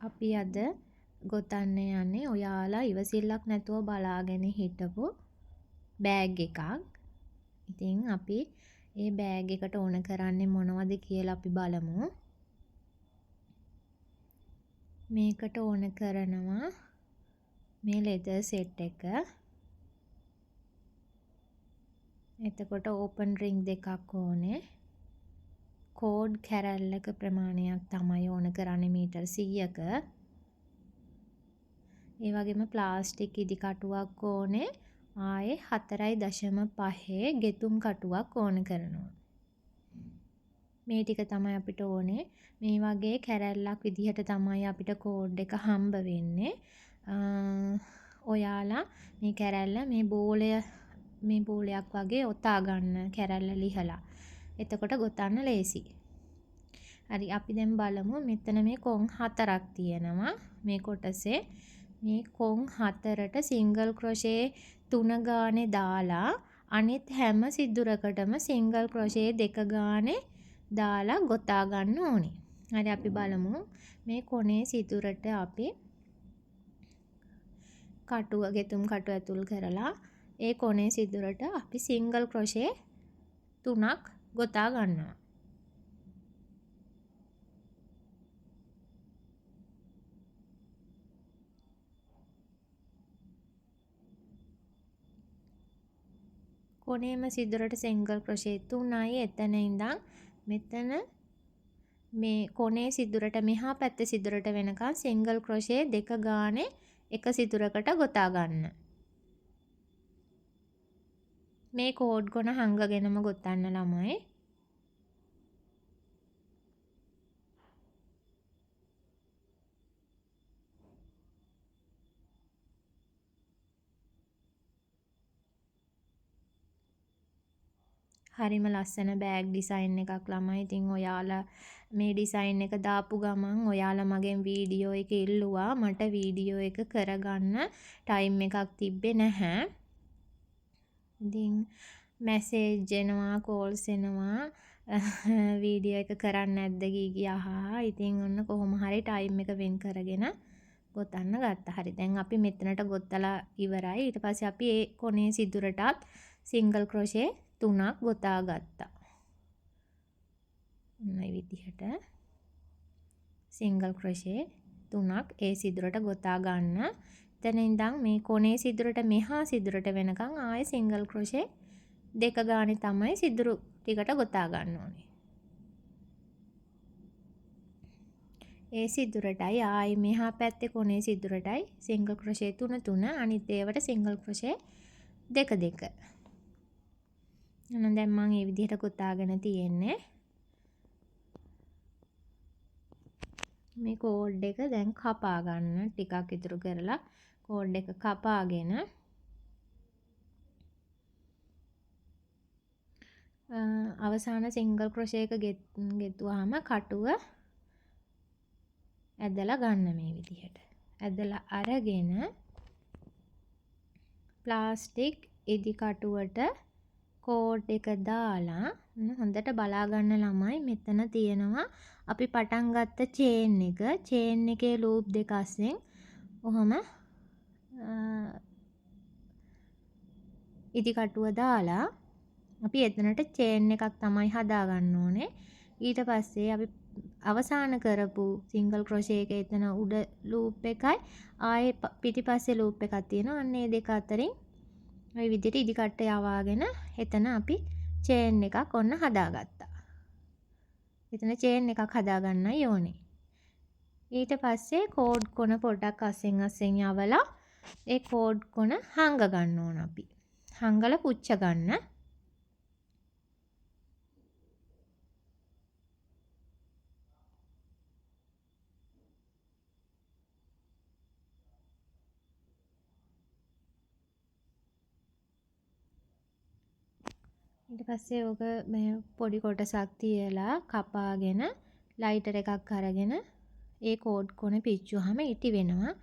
අපි අද ගොතන්න යන්නේ ඔයාලා ඉවසිල්ලක් නැතුව බලාගෙන හිටපු බෑග් එකක්. ඉතින් අපි ඒ බෑග් එකට ඕන කරන්නේ මොනවද කියලා අපි බලමු. මේකට ඕන කරනවා මේ ලෙදර් සෙට් එක. එතකොට ඕපන් රින්ග් දෙකක් ඕනේ. කෝඩ් කැරල්ලක ප්‍රමාණයක් තමයි ඕන කරන්නේ මීටර් 100ක. ඒ වගේම ප්ලාස්ටික් ඉදි කටුවක් ඕනේ. ආයේ 4.5 ගෙතුම් කටුවක් ඕන කරනවා. මේ ටික තමයි අපිට ඕනේ. මේ වගේ කැරැල්ලක් විදිහට තමයි අපිට කෝඩ් එක හම්බ වෙන්නේ. ඔයාලා මේ කැරැල්ල මේ බෝලයක් වගේ ඔතා ගන්න කැරැල්ල ලිහලා. එතකොට ගොතන්න ලේසි. හරි අපි දැන් බලමු මෙතන මේ කොන් 4ක් තියෙනවා මේ කොටසේ. මේ කොන් 4ට සිංගල් ක්‍රොෂේ 3 ගානේ දාලා අනිත් හැම සිදුරකටම සිංගල් ක්‍රොෂේ 2 ගානේ දාලා ගොතා ගන්න ඕනේ. හරි අපි බලමු මේ කොනේ සිදුරට අපි ගෙතුම් කටුව ඇතුල් කරලා ඒ කොනේ සිදුරට අපි සිංගල් ක්‍රොෂේ 3ක් ගොතා ගන්නවා. කොනේම සිදුරට සිංගල් ක්‍රොෂේ 3යි. එතන ඉඳන් මෙතන මේ කොනේ සිදුරට මෙහා පැත්තේ සිදුරට වෙනකන් සිංගල් ක්‍රොෂේ 2 ගානේ එක සිදුරකට ගොතා ගන්න. මේ කෝඩ් කොන හංගගෙනම ගොතන්න ළමයි. හරිම ලස්සන බෑග් ඩිසයින් එකක් ළමයි. ඉතින් ඔයාලා මේ ඩිසයින් එක දාපු ගමන් ඔයාලා මගෙන් වීඩියෝ එක ඉල්ලුවා. මට වීඩියෝ එක කරගන්න ටයිම් එකක් තිබ්බේ නැහැ. ඉතින් මැසේජ් එනවා, කෝල්ස් එනවා වීඩියෝ එක කරන්න නැද්ද ගියා. ඉතින් ඔන්න කොහොම හරි ටයිම් එක වෙන් කරගෙන ගොතන්න ගත්තා. හරි දැන් අපි මෙතනට ගොතලා ඉවරයි. ඊට පස්සේ අපි ඒ කොනේ සිදුරටත් සිංගල් ක්‍රොෂේ 3ක් ගොතා ගත්තා. මේ විදිහට සිංගල් ක්‍රොෂේ 3ක් ඒ සිදුරට ගොතා ගන්න. එතන ඉඳන් මේ කොනේ සිදුරට මෙහා සිදුරට වෙනකන් ආයේ සිංගල් ක්‍රොෂේ 2 ගානේ තමයි සිදුරු ටිකට ගොතා ගන්න ඕනේ. ඒ සිදුරටයි ආයේ මෙහා පැත්තේ කොනේ සිදුරටයි සිංගල් ක්‍රොෂේ 3 අනිත් ඒවට සිංගල් ක්‍රොෂේ 2. එහෙනම් දැන් මම මේ විදිහට ගොතාගෙන තියෙන්නේ. මේ කෝඩ් එක දැන් කපා ගන්න ටිකක් ඉතුරු කරලා කෝඩ් එක කපාගෙන අවසාන සිංගල් ක්‍රොෂේ එක ගෙතුවාම කටුව ඇදලා ගන්න මේ විදිහට. ඇදලා අරගෙන ප්ලාස්ටික් ඉදි කටුවට කෝඩ් එක දාලා හොඳට බලා ගන්න ළමයි. මෙතන තියෙනවා අපි පටන් ගත්ත චේන් එක. චේන් එකේ ලූප් දෙක අස්සෙන් ඔහම ඉදි කටුව දාලා අපි එතනට චේන් එකක් තමයි හදා ගන්න ඕනේ. ඊට පස්සේ අපි අවසාන කරපු සිංගල් ක්‍රොෂේ එක එතන උඩ ලූප් එකයි ආයේ පිටිපස්සේ ලූප් එකක් තියෙනවා. අන්න ඒ දෙක අතරින් ওই විදිහට ඉදි කට්ට යවාගෙන එතන අපි චේන් එකක් ඔන්න හදාගත්තා. එතන චේන් එකක් හදාගන්නයි ඕනේ. ඊට පස්සේ කෝඩ් කොන පොඩ්ඩක් අස්සෙන් යවලා ඒ කෝඩ් කොන හංග ගන්න ඕන අපි. හංගලා පුච්ච ගන්න. ඊට පස්සේ ඔක මේ පොඩි කොටසක් තියලා කපාගෙන ලයිටර් එකක් අරගෙන ඒ කෝඩ් කොන පිච්චුවාම ඉටි වෙනවා.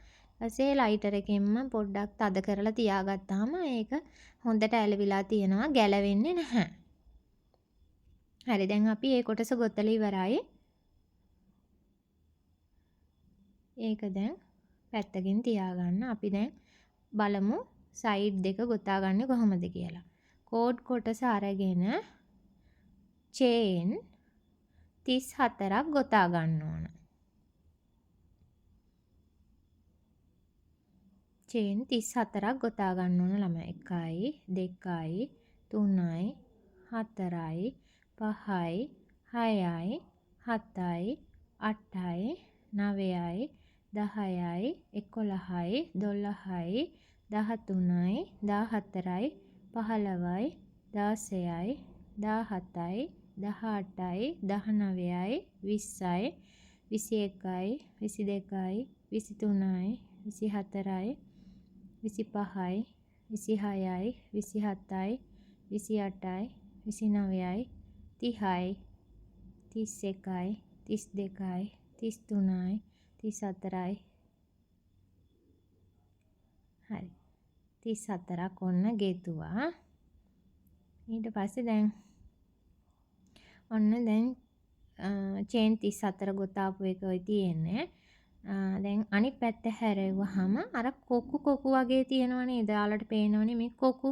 ඊපස්සේ ලයිටර් එකෙන්ම පොඩ්ඩක් තද කරලා තියාගත්තාම ඒක හොඳට ඇලවිලා තියෙනවා, ගැලවෙන්නේ නැහැ. හරි දැන් අපි ඒ කොටස ගොතලා ඉවරයි. ඒක දැන් පැත්තකින් තියාගන්න. අපි දැන් බලමු සයිඩ් දෙක ගොතාගන්නේ කොහොමද කියලා. කෝඩ් කොටස අරගෙන චේන් 34ක් ගොතා ගන්න ඕන. චේන් 34ක් ගොතා ගන්න ඕන ළමයි. 1යි 2යි 3යි 4යි 5යි 6යි 7යි 8යි 9යි 10යි 11යි 12යි 13යි 14යි 15යි 16යි 17යි 18යි 19යි 20යි 21යි 22යි 23යි 24යි 25යි 26යි 27යි 28යි 29යි 30යි 31යි 32යි 33යි 34යි හරි 34ක් ඔන්න ගෙතුවා. ඊට පස්සේ දැන් ඔන්න දැන් චේන් 34 ගොතාපු එක ඔය තියෙන්නේ. දැන් අනිත් පැත්ත හැරෙව්වහම අර කොකු වගේ තියෙනවනේ එදාලට පේනවනේ මේ කොකු.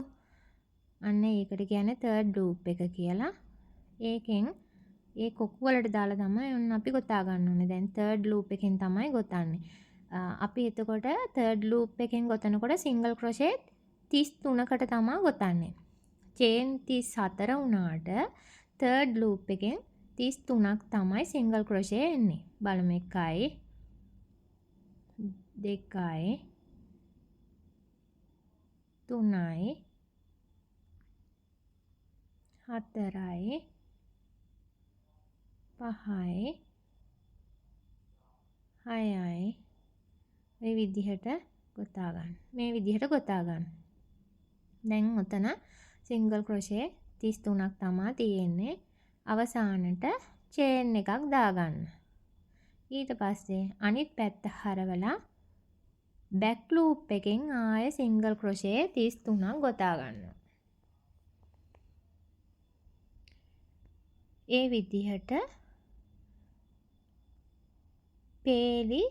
අන්න ඒකට කියන්නේ තර්ඩ් ලූප් එක කියලා. ඒකෙන් ඒ කොකු වලට දාලා තමයි ඔන්න අපි ගොතා ගන්න ඕනේ. දැන් තර්ඩ් ලූප් එකෙන් තමයි ගොතන්නේ. අපි එතකොට තර්ඩ් ලූප් එකෙන් ගොතනකොට සිංගල් ක්‍රොෂේට් 33කට තමයි ගොතන්නේ. චේන් 34 වුණාට තර්ඩ් ලූප් එකෙන් 33ක් තමයි සිංගල් ක්‍රොෂේ එන්නේ. බලමු 1යි 2යි 3යි 4යි 5යි 6යි මේ විදිහට ගොතා ගන්න. මේ විදිහට ගොතා ගන්න. දැන් ඔතන සිංගල් ක්‍රොෂේ 33ක් තමයි තියෙන්නේ. අවසානට චේන් එකක් දාගන්න. ඊට පස්සේ අනිත් පැත්ත හරවලා බැක් ලූප් එකෙන් ආයේ සිංගල් ක්‍රොෂේ 33ක් ගොතා ගන්නවා. ඒ විදිහට පේලි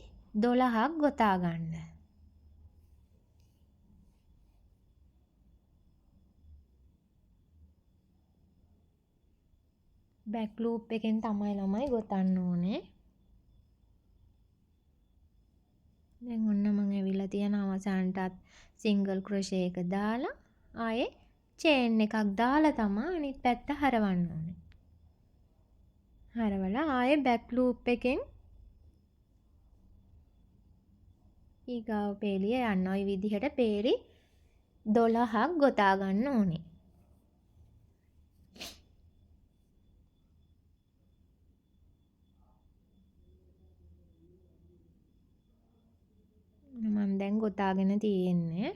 12ක් ගොතා ගන්න. බැක් ලූප් එකෙන් තමයි ළමයි ගොතන්න ඕනේ. දැන් ඔන්න මම ඇවිල්ලා තියෙන අවසානටත් සිංගල් ක්‍රොෂේ එක දාලා ආයේ චේන් එකක් දාලා තමයි අනිත් පැත්ත හරවන්න ඕනේ. හරවලා ආයේ බැක් ලූප් එකෙන් ඊගාව පේලිය යන්න ওই විදිහට පේලි 12ක් ගොතා ගන්න ඕනේ. මම දැන් ගොතාගෙන තියෙන්නේ.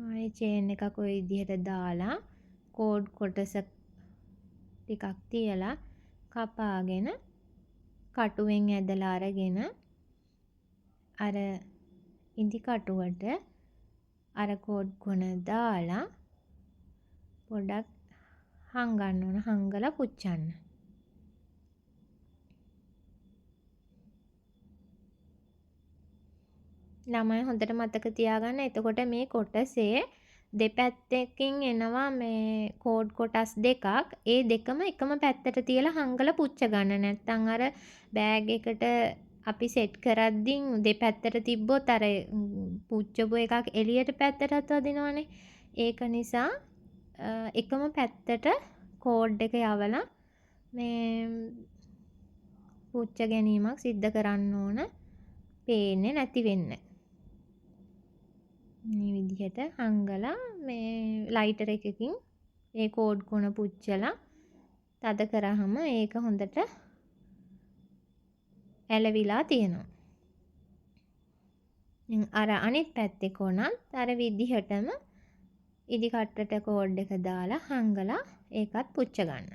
ආයේ චේන් එකක් ওই විදිහට දාලා කෝඩ් කොටස ටිකක් තියලා කපාගෙන කටුවෙන් ඇදලා අරගෙන අර ඉදි කටුවට අර කෝඩ් කොන දාලා පොඩක් හංගන්න ඕන. හංගලා පුච්චන්න. ළමයි හොඳට මතක තියාගන්න. එතකොට මේ කොටසේ දෙපැත්තකින් එනවා මේ කෝඩ් කොටස් දෙකක්. ඒ දෙකම එකම පැත්තට තියලා හංගලා පුච්ච ගන්න. නැත්නම් අර බෑග් එකට අපි සෙට් කරද්දී දෙපැත්තට තිබ්බොත් අර පුච්චපු එකක් එළියට පැත්තටත් වදිනවනේ. ඒක නිසා එකම පැත්තට කෝඩ් එක යවලා මේ පුච්ච ගැනීමක් සිද්ධ කරන්න ඕන. පේන්නේ නැති වෙන්න. මේ විදිහට හංගලා මේ ලයිටර් එකකින් ඒ කෝඩ් කොන පුච්චලා තද කරාම ඒක හොඳට ඇලවිලා තියෙනවා. අර අනිත් පැත්තේ කොනත් අර විදිහටම ඉදි කට්ටට කෝඩ් එක දාලා හංගලා ඒකත් පුච්ච ගන්න.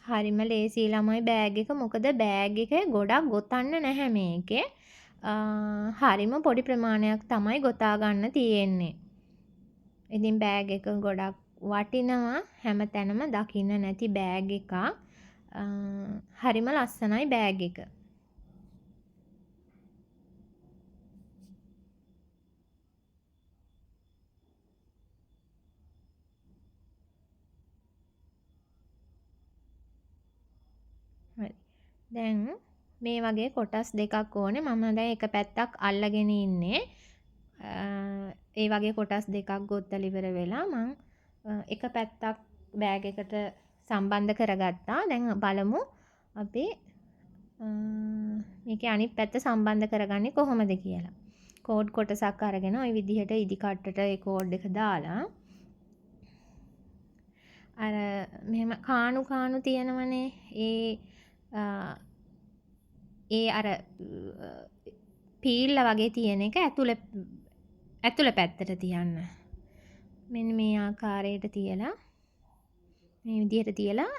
හරිම ලේසි ළමයි බෑග් එක. මොකද බෑග් එකේ ගොඩක් ගොතන්න නැහැ මේකේ. හරිම පොඩි ප්‍රමාණයක් තමයි ගොතා ගන්න තියෙන්නේ. ඉතින් බෑග් එක ගොඩක් වටිනවා. හැම තැනම දකින්න නැති බෑග් එකක්. හරිම ලස්සනයි බෑග් එක. හරි. දැන් මේ වගේ කොටස් දෙකක් ඕනේ. මම දැන් එක පැත්තක් අල්ලගෙන ඉන්නේ. ඒ වගේ කොටස් දෙකක් ගොත්තලා ඉවර වෙලා මම එක පැත්තක් බෑග් එකට සම්බන්ධ කරගත්තා. දැන් බලමු අපි මේකේ අනිත් පැත්ත සම්බන්ධ කරගන්නේ කොහොමද කියලා. කෝඩ් කොටසක් අරගෙන ওই විදිහට ඉදි කට්ටට ඒ කෝඩ් එක දාලා අර මෙහෙම කාණු තියෙනවනේ ඒ අර පීල්ල වගේ තියෙන එක ඇතුළ පැත්තට තියන්න. මෙන්න මේ ආකාරයට තියලා මේ විදිහට තියලා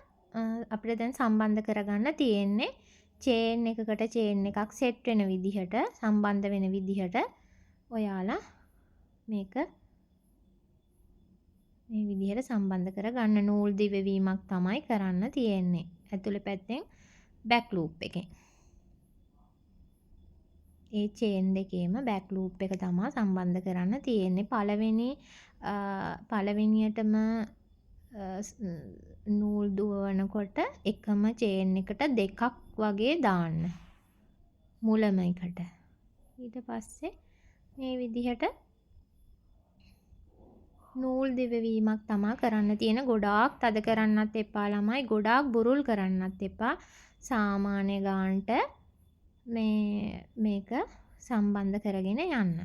අපිට දැන් සම්බන්ධ කරගන්න තියෙන්නේ චේන් එකකට චේන් එකක් සෙට් වෙන විදිහට සම්බන්ධ වෙන විදිහට ඔයාලා මේක මේ විදිහට සම්බන්ධ කරගන්න නූල් දිවවීමක් තමයි කරන්න තියෙන්නේ. ඇතුළේ පැත්තෙන් බෑක් ලූප් එකෙන්. ඒ චේන් දෙකේම බෑක් ලූප් එක තමයි සම්බන්ධ කරන්න තියෙන්නේ. පළවෙනියටම නූල් දුවනකොට එකම චේන් එකට දෙකක් වගේ දාන්න. මුලම එකට. ඊට පස්සේ මේ විදිහට නූල් දිවවීමක් තමයි කරන්න තියෙන. ගොඩාක් තද කරන්නත් එපා ළමයි. ගොඩාක් බුරුල් කරන්නත් එපා. සාමාන්‍ය ගානට මේක සම්බන්ධ කරගෙන යන්න.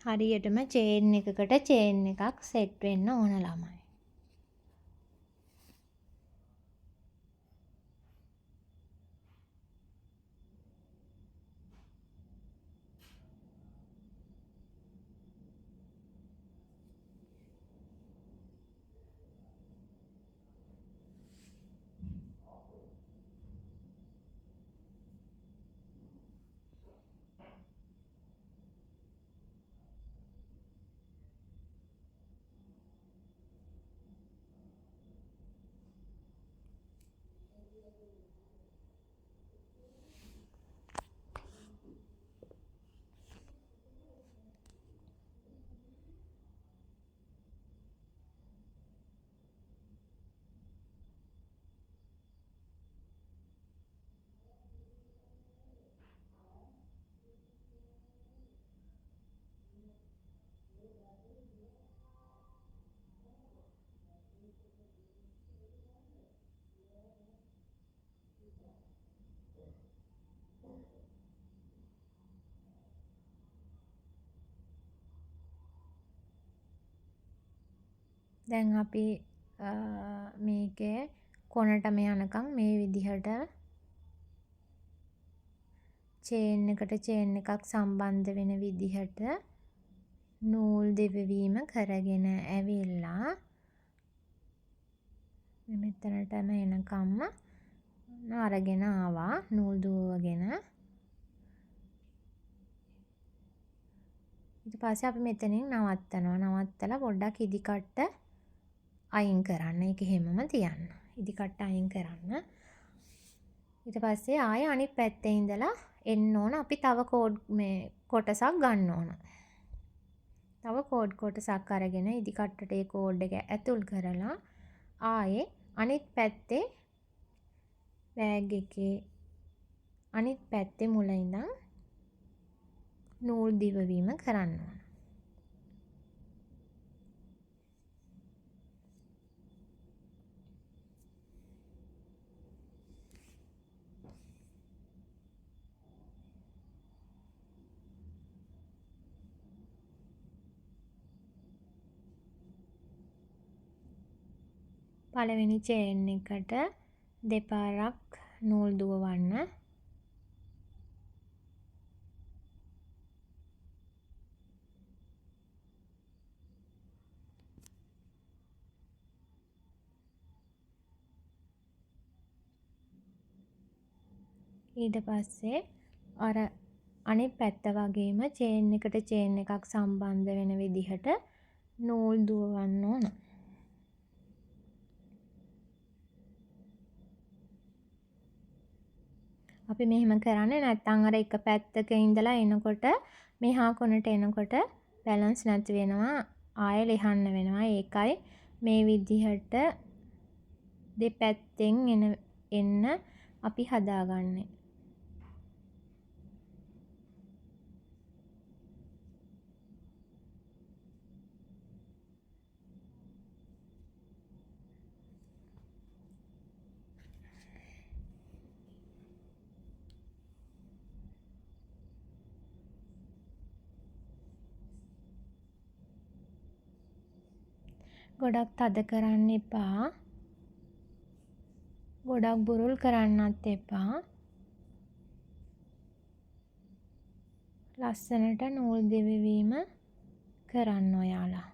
හරියටම චේන් එකකට චේන් එකක් සෙට් වෙන්න ඕන ළමයි. දැන් අපි මේකේ කොනටම යනකම් මේ විදිහට චේන් එකට චේන් එකක් සම්බන්ධ වෙන විදිහට නූල් දෙවවීම කරගෙන ඇවිල්ලා මෙතනටම එනකම්ම අරගෙන ආවා නූල් දුවගෙන. ඊට පස්සේ අපි මෙතනින් නවත්තනවා. නවත්තලා පොඩ්ඩක් ඉදි කට්ට අයින් කරන්න. ඒක හැමම තියන්න. ඉදි කට්ට අයින් කරන්න. ඊට පස්සේ ආයෙ අනිත් පැත්තේ ඉඳලා එන්න ඕන. අපි තව කොටසක් ගන්න ඕන. තව කෝඩ් කොටසක් අරගෙන ඉදි කට්ටට ඒ කෝඩ් එක ඇතුල් කරලා ආයෙ අනිත් පැත්තේ බෑග් එකේ අනිත් පැත්තේ මුල ඉඳන් නූල් දිවවීම කරන්න ඕන. පළවෙනි චේන් එකට දෙපාරක් නූල් දුවවන්න. ඊට පස්සේ අර අනිත් පැත්ත වගේම චේන් එකට චේන් එකක් සම්බන්ධ වෙන විදිහට නූල් දුවවන්න ඕන. අපි මෙහෙම කරන්නේ නැත්නම් අර එක පැත්තක ඉඳලා එනකොට මෙහා කොනට එනකොට බැලන්ස් නැති වෙනවා. ආයෙ ලිහන්න වෙනවා. ඒකයි මේ විදිහට දෙපැත්තෙන් එන්න අපි හදාගන්නේ. ගොඩක් තද කරන්න එපා. ගොඩක් බුරුල් කරන්නත් එපා. ලස්සනට නූල් දිවවීම කරන්න ඔයාලා.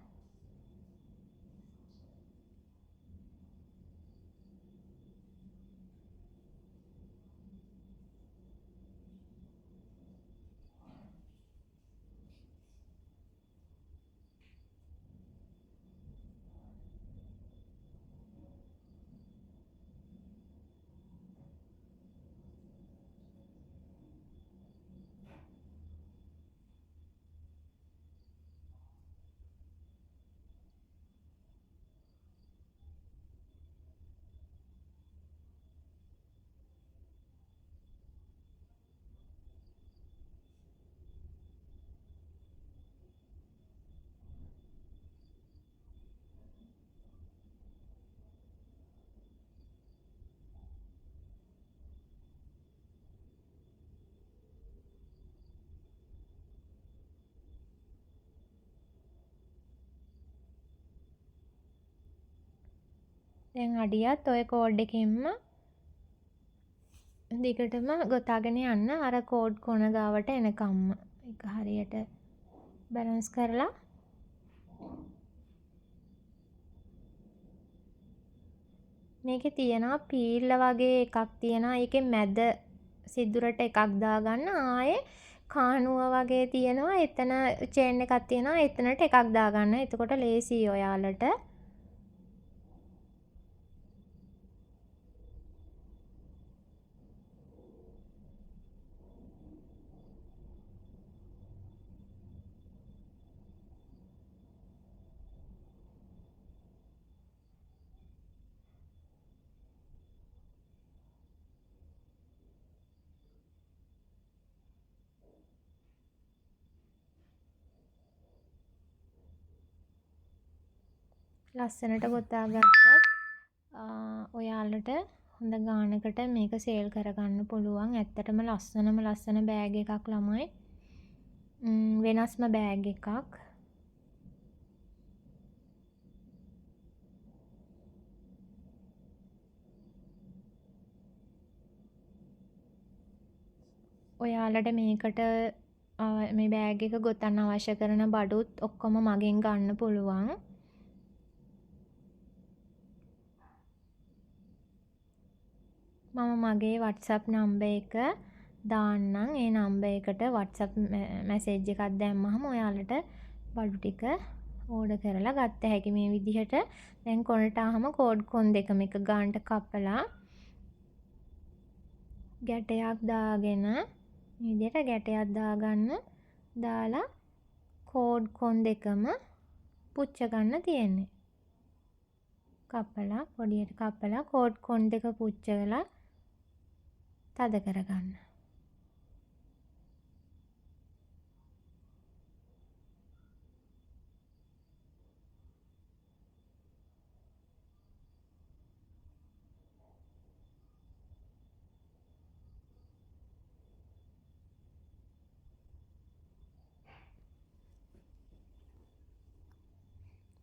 දැන් අඩියත් ඔය කෝඩ් එකෙන්ම දිගටම ගොතාගෙන යන්න අර කෝඩ් කොන ගාවට එනකම්ම. ඒක හරියට බැලන්ස් කරලා මේකේ තියෙනවා පීල්ල වගේ එකක් තියෙනවා. ඒකේ මැද සිදුරට එකක් දාගන්න. ආයේ කානුව වගේ තියෙනවා. එතන චේන් එකක් තියෙනවා. එතනට එකක් දාගන්න. එතකොට ලේසියි ඔයාලට. ලස්සනට ගොතා ගත්තොත් ඔයාලට හොඳ ගානකට මේක සේල් කරගන්න පුළුවන්. ඇත්තටම ලස්සන බෑග් එකක් ළමයි. වෙනස්ම බෑග් එකක්. ඔයාලට මේකට මේ බෑග් එක ගොතන්න අවශ්‍ය කරන බඩුත් ඔක්කොම මගෙන් ගන්න පුළුවන්. මම මගේ WhatsApp නම්බර් එක දාන්නම්. ඒ නම්බර් එකට WhatsApp මැසේජ් එකක් දැම්මහම ඔයාලට බඩු ටික ඕඩර් කරලා ගත්ත හැකි. මේ විදිහට දැන් කොනට ආවම කෝඩ් කොන් දෙකම එක ගානට කපලා ගැටයක් දාගෙන මේ විදිහට ගැටයක් දාගන්න. දාලා කෝඩ් කොන් දෙකම පුච්ච ගන්න තියෙන්නේ. කපලා පොඩියට කපලා කෝඩ් කොන් දෙක පුච්චලා තද කරගන්න.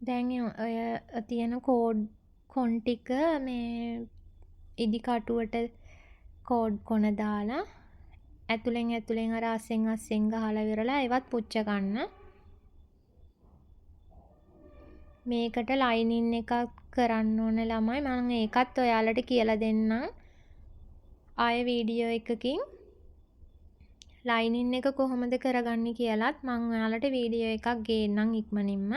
දැන් ඔය තියෙන කෝඩ් කොන් ටික මේ ඉදි කටුවට කෝඩ් කොන දාලා ඇතුලෙන් අර අස්සෙන් ගහලා ඉවරලා ඒවත් පුච්ච ගන්න. මේකට ලයිනින් එකක් කරන්න ඕන ළමයි මම ඒකත් ඔයාලට කියලා දෙන්නම්. ආය වීඩියෝ එකකින් ලයිනින් එක කොහොමද කරගන්නේ කියලාත් මම ඔයාලට වීඩියෝ එකක් ගේන්නම් ඉක්මනින්ම.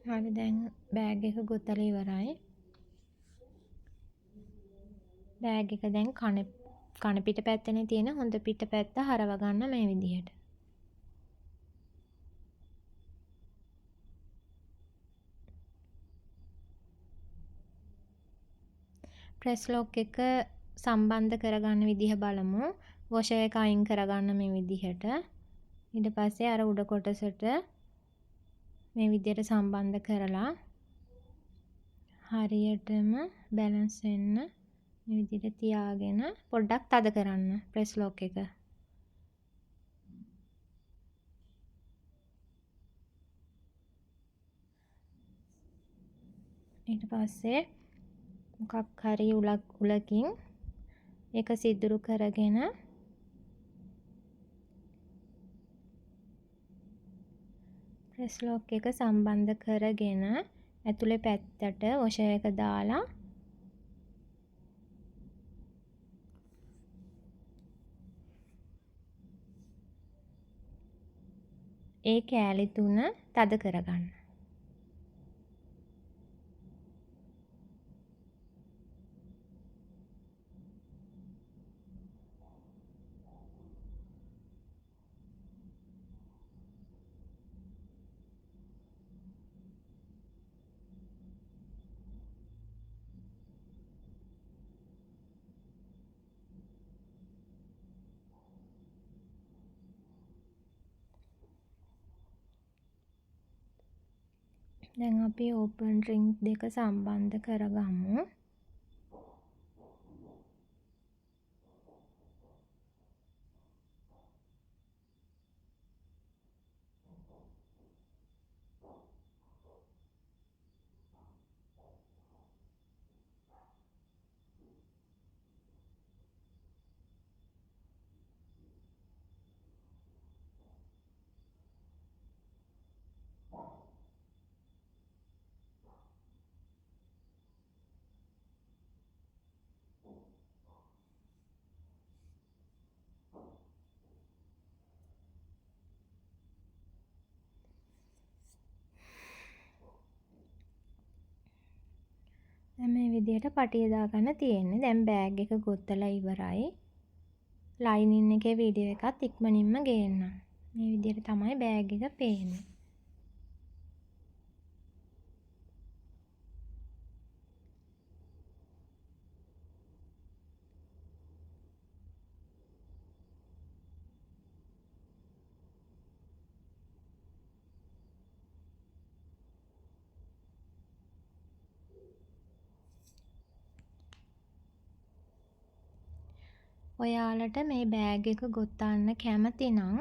හරි දැන් බෑග් එක ගොතලා ඉවරයි. බෑග් එක දැන් කන පිට පැත්තනේ තියෙන හොඳ පිට පැත්ත හරව ගන්න මේ විදිහට. ප්‍රෙස් ලොක් එක සම්බන්ධ කරගන්න විදිහ බලමු. වොෂර් එක අයින් කරගන්න මේ විදිහට. ඊට පස්සේ අර උඩ කොටසට මේ විදිහට සම්බන්ධ කරලා හරියටම බැලන්ස් වෙන්න මේ විදිහට තියාගෙන පොඩ්ඩක් තද කරන්න ප්‍රෙස් ලොක් එක. ඊට පස්සේ මොකක් හරි උලකින් ඒක සිදුරු කරගෙන ප්‍රෙස් ලොක් එක සම්බන්ධ කරගෙන ඇතුලේ පැත්තට වොෂර් එක දාලා ඒ කෑලි තුන තද කරගන්න. දැන් අපි ඕපන් රින්ග් දෙක සම්බන්ධ කරගමු. දැන් මේ විදිහට පටිය දාගන්න තියෙන්නේ. දැන් බෑග් එක ගොතලා ඉවරයි. ලයිනින් එකේ වීඩියෝ එකත් ඉක්මනින්ම ගේන්නම්. මේ විදිහට තමයි බෑග් එක පේන්නේ. ඔයාලට මේ බෑග් එක ගොතන්න කැමති නම්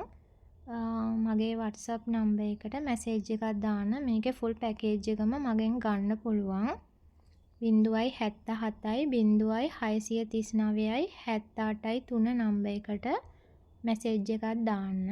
මගේ WhatsApp නම්බර් එකට මැසේජ් එකක් දාන්න. මේකේ ෆුල් පැකේජ් එකම මගෙන් ගන්න පුළුවන්. 077යි 0639යි 78යි 3 නම්බර් එකට මැසේජ් එකක් දාන්න.